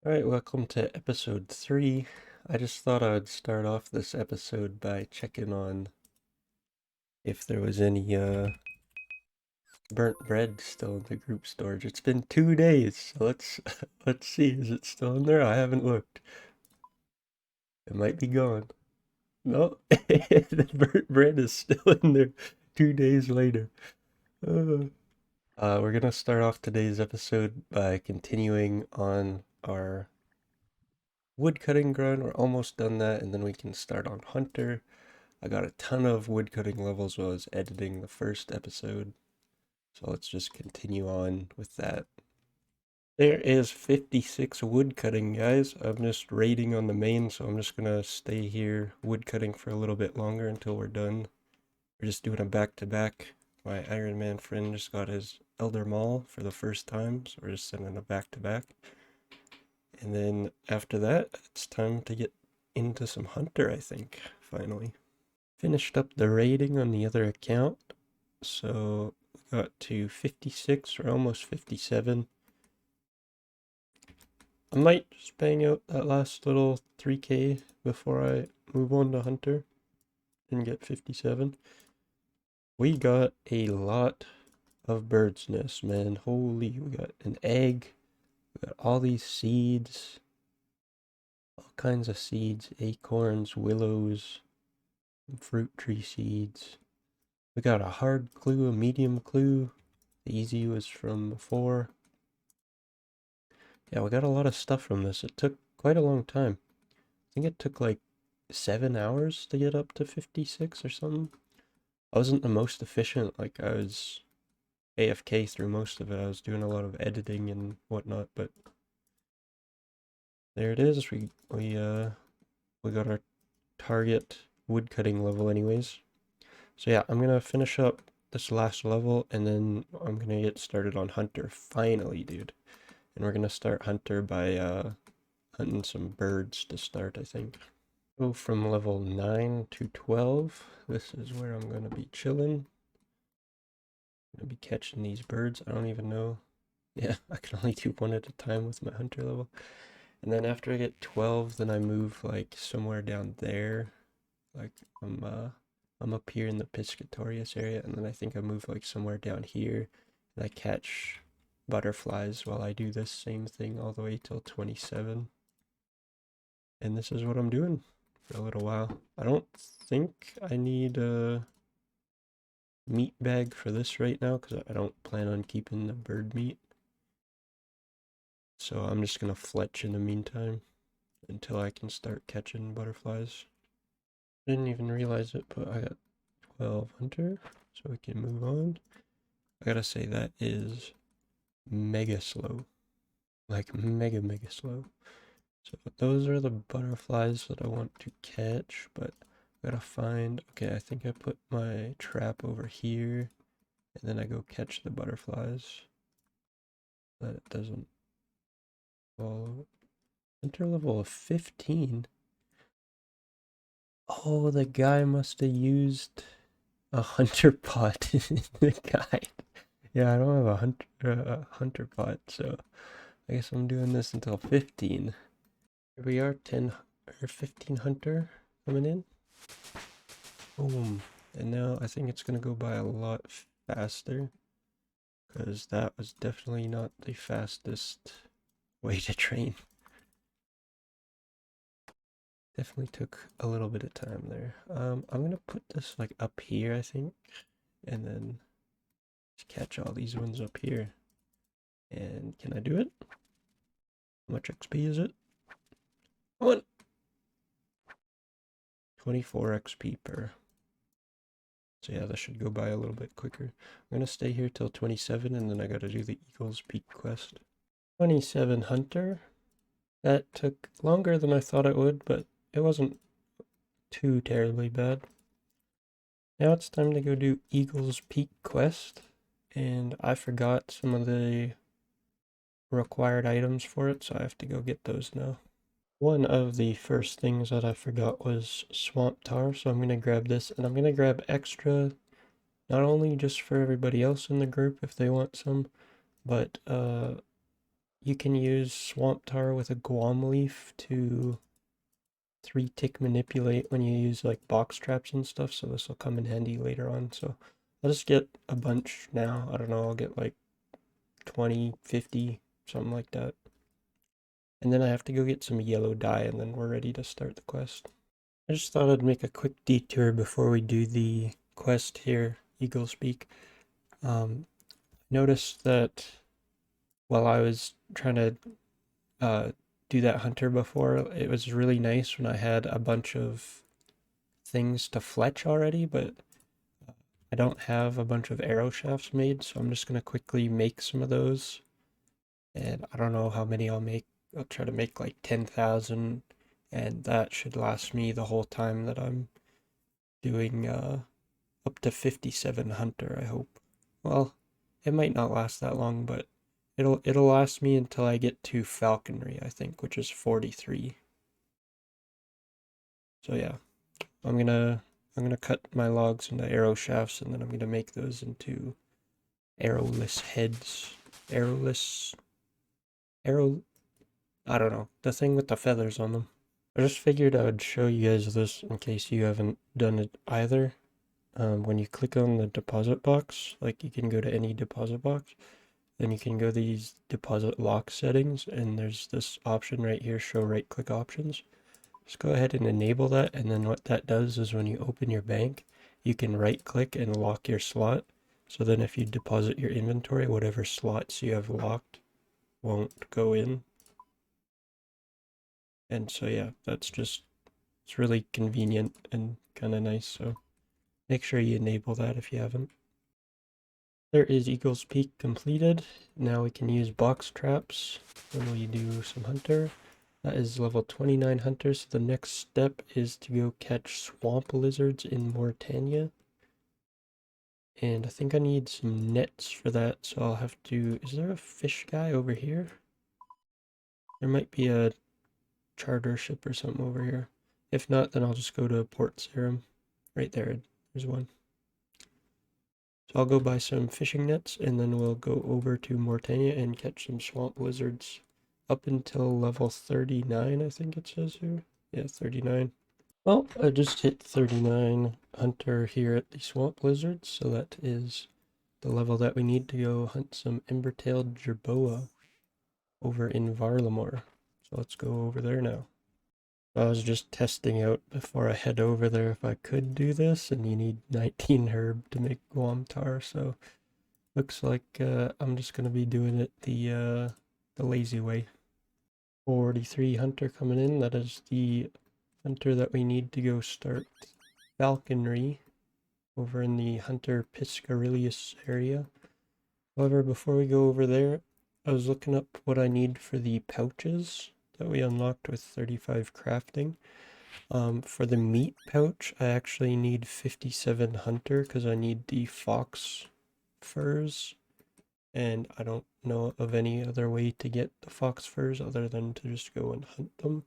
Alright, welcome to episode 3. I just thought I would start off this episode by checking on if there was any burnt bread still in the group storage. It's been 2 days, so let's see. Is it still in there? I haven't looked. It might be gone. No, the burnt bread is still in there 2 days later. Uh, we're gonna start off today's episode by continuing on our woodcutting grind. We're almost done that, and then we can start on Hunter. I got a ton of woodcutting levels while I was editing the first episode, so let's just continue on with that. There is 56 woodcutting, guys. I'm just raiding on the main, so I'm just gonna stay here woodcutting for a little bit longer until we're done. We're just doing a back-to-back. My Iron Man friend just got his Elder Maul for the first time, so we're just sending a back-to-back. And then after that, it's time to get into some Hunter, I think, finally. Finished up the rating on the other account, so we got to 56 or almost 57. I might just bang out that last little 3k before I move on to Hunter and get 57. We got a lot of bird's nests, man. Holy, we got an egg, we got all these seeds, all kinds of seeds, acorns, willows, fruit tree seeds. We got a hard clue, a medium clue. The easy was from before. Yeah, we got a lot of stuff from this. It took quite a long time. I think it took like 7 hours to get up to 56 or something. I wasn't the most efficient, like I was AFK through most of it. I was doing a lot of editing and whatnot, but there it is. We got our target woodcutting level anyways. So yeah, I'm gonna finish up this last level and then I'm gonna get started on Hunter finally, dude. And we're gonna start Hunter by hunting some birds to start, I think. Go from level 9 to 12. This is where I'm gonna be chilling. I'm gonna be catching these birds. I don't even know. Yeah, I can only do one at a time with my Hunter level. And then after I get 12, then I move like somewhere down there. Like I'm up here in the Piscatorius area, and then I think I move like somewhere down here, and I catch butterflies while I do this same thing all the way till 27. And this is what I'm doing for a little while. I don't think I need a meat bag for this right now because I don't plan on keeping the bird meat. So I'm just gonna fletch in the meantime until I can start catching butterflies. Didn't even realize it, but I got 12 hunter, so we can move on. I gotta say that is mega slow. Like mega slow. So those are the butterflies that I want to catch, but I gotta find, okay, I think I put my trap over here, and then I go catch the butterflies. That it doesn't follow. Enter level of 15. Oh, the guy must have used a hunter pot in the guide. Yeah, I don't have a hunter pot, so I guess I'm doing this until 15. Here we are, 10 or 15 hunter coming in. Boom. And now I think it's gonna go by a lot faster because that was definitely not the fastest way to train. Definitely took a little bit of time there. I'm gonna put this like up here, I think, and then just catch all these ones up here. And can I do it? How much XP is it? What? 24 XP per. So yeah, that should go by a little bit quicker. I'm gonna stay here till 27 and then I gotta do the Eagle's Peak quest. 27 Hunter. That took longer than I thought it would, but it wasn't too terribly bad. Now it's time to go do Eagle's Peak quest, and I forgot some of the required items for it, so I have to go get those now. One of the first things that I forgot was Swamp Tar, so I'm going to grab this, and I'm going to grab extra, not only just for everybody else in the group if they want some, but you can use swamp tar with a guam leaf to 3-tick manipulate when you use like box traps and stuff, so this will come in handy later on. So I'll just get a bunch now. I don't know, I'll get like 20, 50, something like that. And then I have to go get some yellow dye and then we're ready to start the quest. I just thought I'd make a quick detour before we do the quest here, Eagle Speak. Noticed that while I was trying to do that hunter before, it was really nice when I had a bunch of things to fletch already, but I don't have a bunch of arrow shafts made, so I'm just going to quickly make some of those. And I don't know how many I'll make. I'll try to make like 10,000, and that should last me the whole time that I'm doing up to 57 hunter, I hope. Well, it might not last that long, but it'll last me until I get to falconry, I think, which is 43. So yeah, I'm gonna cut my logs into arrow shafts, and then I'm gonna make those into arrowless heads. Arrowless arrow I don't know, the thing with the feathers on them. I just figured I would show you guys this in case you haven't done it either. When you click on the deposit box, like you can go to any deposit box, then you can go to these deposit lock settings, and there's this option right here, show right click options. Just go ahead and enable that, and then what that does is when you open your bank, you can right click and lock your slot. So then if you deposit your inventory, whatever slots you have locked won't go in. And so yeah, it's really convenient and kind of nice. So make sure you enable that if you haven't. There is Eagle's Peak completed. Now we can use box traps when we do some hunter. That is level 29 hunter, so the next step is to go catch swamp lizards in Mortania. And I think I need some nets for that, so I'll have to... Is there a fish guy over here? There might be a charter ship or something over here. If not, then I'll just go to Port Sarum. Right there, there's one. So I'll go buy some fishing nets, and then we'll go over to Mortania and catch some swamp lizards. Up until level 39, I think it says here. Yeah, 39. Well, I just hit 39 hunter here at the swamp lizards, so that is the level that we need to go hunt some ember-tailed jerboa over in Varlamore. So let's go over there now. I was just testing out before I head over there if I could do this, and you need 19 herb to make guam tar, so looks like I'm just gonna be doing it the lazy way. 43 hunter coming in, that is the hunter that we need to go start falconry over in the Hunter Piscarilius area. However, before we go over there, I was looking up what I need for the pouches that we unlocked with 35 crafting. For the meat pouch, I actually need 57 hunter because I need the fox furs, and I don't know of any other way to get the fox furs other than to just go and hunt them.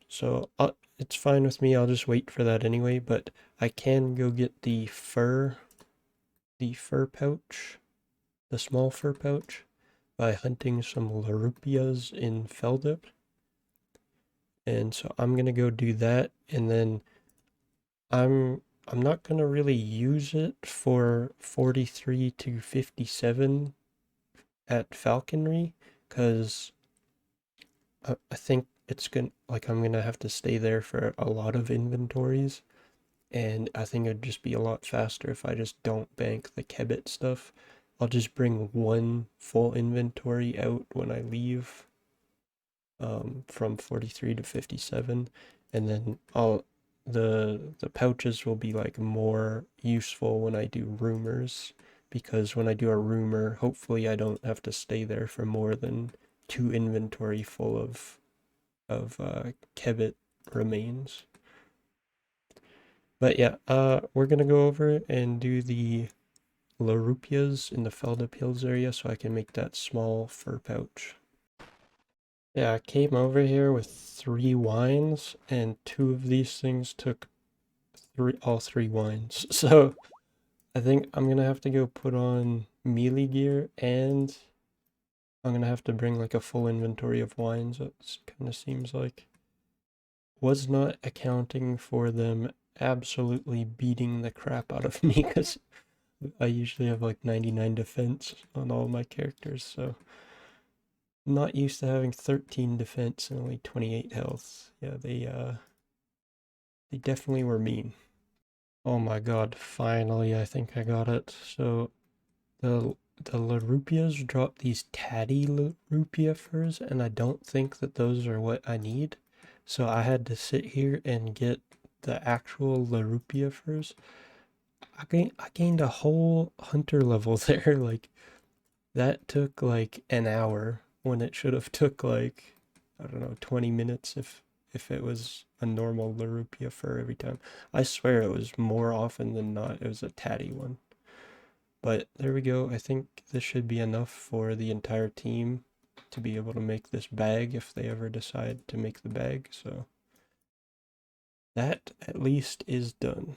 So it's fine with me, I'll just wait for that anyway, but I can go get the fur pouch, the small fur pouch, by hunting some Larupias in Feldip. And so I'm gonna go do that, and then I'm not gonna really use it for 43 to 57 at falconry, because I think it's gonna, like, I'm gonna have to stay there for a lot of inventories, and I think it'd just be a lot faster if I just don't bank the Kebbit stuff. I'll just bring one full inventory out when I leave, from 43 to 57, and then the pouches will be like more useful when I do rumors, because when I do a rumor, hopefully I don't have to stay there for more than 2 inventory full of Kebbit remains. But yeah, we're gonna go over and do the Larupias in the Felda Hills area so I can make that small fur pouch. Yeah, I came over here with 3 wines, and 2 of these things took all 3 wines. So I think I'm gonna have to go put on melee gear, and I'm gonna have to bring like a full inventory of wines, it kind of seems like. Was not accounting for them absolutely beating the crap out of me, because I usually have like 99 defense on all my characters, so I'm not used to having 13 defense and only 28 health. Yeah, they definitely were mean. Oh my god, finally I think I got it. So the Larupias drop these tatty Larupia furs, and I don't think that those are what I need. So I had to sit here and get the actual Larupia furs. I gained a whole hunter level there. Like, that took like an hour when it should have took like, I don't know, 20 minutes if it was a normal Larupia fur every time. I swear it was more often than not. It was a tatty one. But there we go. I think this should be enough for the entire team to be able to make this bag if they ever decide to make the bag. So that at least is done.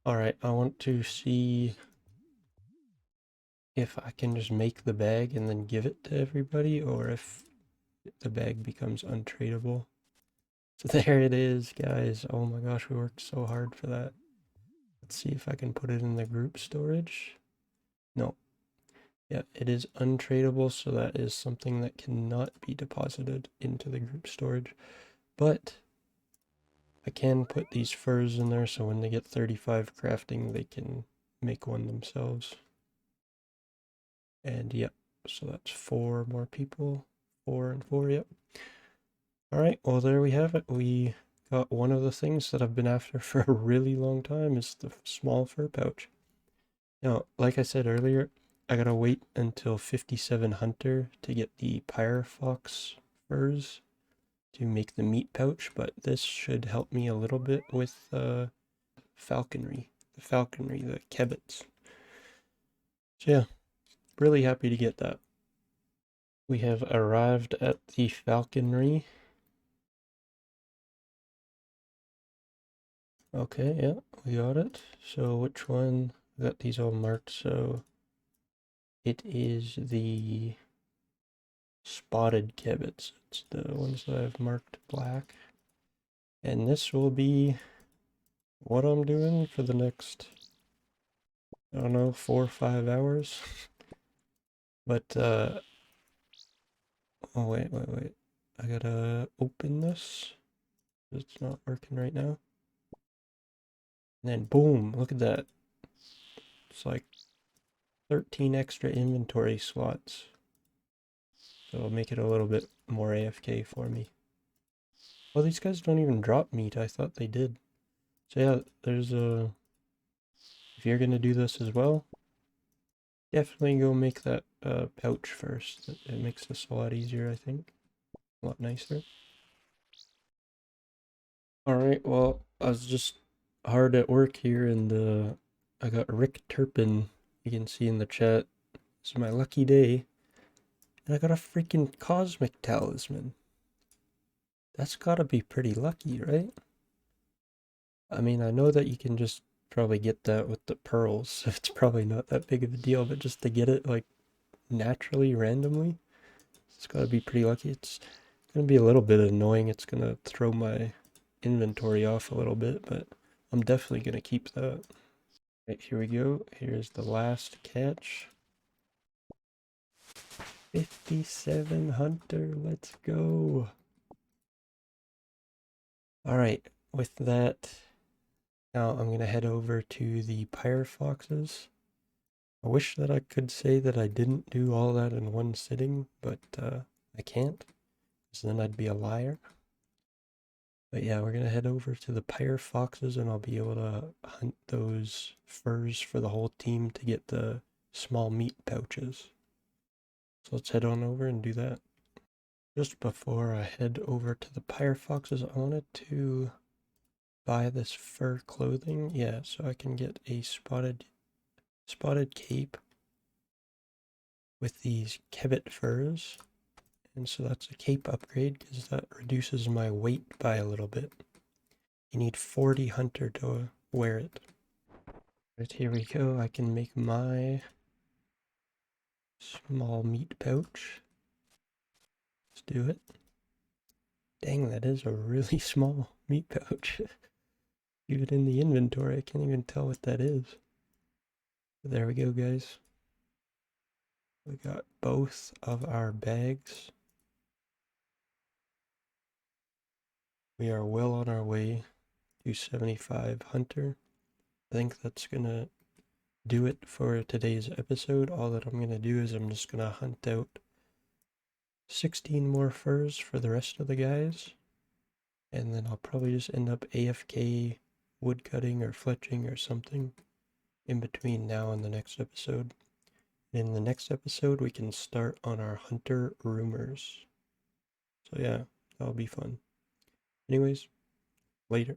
All right, I want to see if I can just make the bag and then give it to everybody, or if the bag becomes untradeable. So there it is, guys. Oh my gosh, we worked so hard for that. Let's see if I can put it in the group storage. No. Yeah, it is untradeable, so that is something that cannot be deposited into the group storage. But I can put these furs in there, so when they get 35 crafting, they can make one themselves. And yep, so that's 4 more people. 4 and 4, yep. Alright, well there we have it. We got one of the things that I've been after for a really long time, is the small fur pouch. Now, like I said earlier, I gotta wait until 57 Hunter to get the Pyre Fox furs to make the meat pouch, but this should help me a little bit with falconry. The Kebbits. So yeah, really happy to get that. We have arrived at the falconry. Okay, yeah, we got it. So which one? I got these all marked, so it is the spotted Kebbits. It's the ones that I've marked black. And this will be what I'm doing for the next, I don't know, 4 or 5 hours. But, oh wait. I gotta open this. It's not working right now. And then boom, look at that. It's like 13 extra inventory slots. So it'll make it a little bit more AFK for me. Well, these guys don't even drop meat. I thought they did. So yeah, there's a... If you're gonna do this as well, definitely go make that pouch first. It makes this a lot easier, I think. A lot nicer. Alright, well, I was just hard at work here, and I got Rick Turpin, you can see in the chat. This is my lucky day. And I got a freaking cosmic talisman. That's gotta be pretty lucky, right? I mean, I know that you can just probably get that with the pearls, so it's probably not that big of a deal, but just to get it, like, naturally, randomly, it's gotta be pretty lucky. It's gonna be a little bit annoying. It's gonna throw my inventory off a little bit, but I'm definitely gonna keep that. Right, here we go. Here's the last catch. 57 Hunter, let's go. Alright, with that, now I'm gonna head over to the Pyre Foxes. I wish that I could say that I didn't do all that in one sitting, but I can't, because then I'd be a liar. But yeah, we're gonna head over to the Pyre Foxes, and I'll be able to hunt those furs for the whole team to get the small meat pouches. So let's head on over and do that. Just before I head over to the Pyre Foxes, I wanted to buy this fur clothing. Yeah, so I can get a spotted cape with these Kebbit furs. And so that's a cape upgrade, because that reduces my weight by a little bit. You need 40 Hunter to wear it. Right, here we go. I can make my Small meat pouch. Let's do it. Dang, that is a really small meat pouch. Even in the inventory, I can't even tell what that is. But there we go, guys. We got both of our bags. We are well on our way to 75 Hunter. I think that's gonna do it for today's episode. All that I'm gonna do is I'm just gonna hunt out 16 more furs for the rest of the guys. And then I'll probably just end up AFK woodcutting or fletching or something in between now and the next episode. In the next episode, we can start on our hunter rumors. So yeah, that'll be fun. Anyways, later.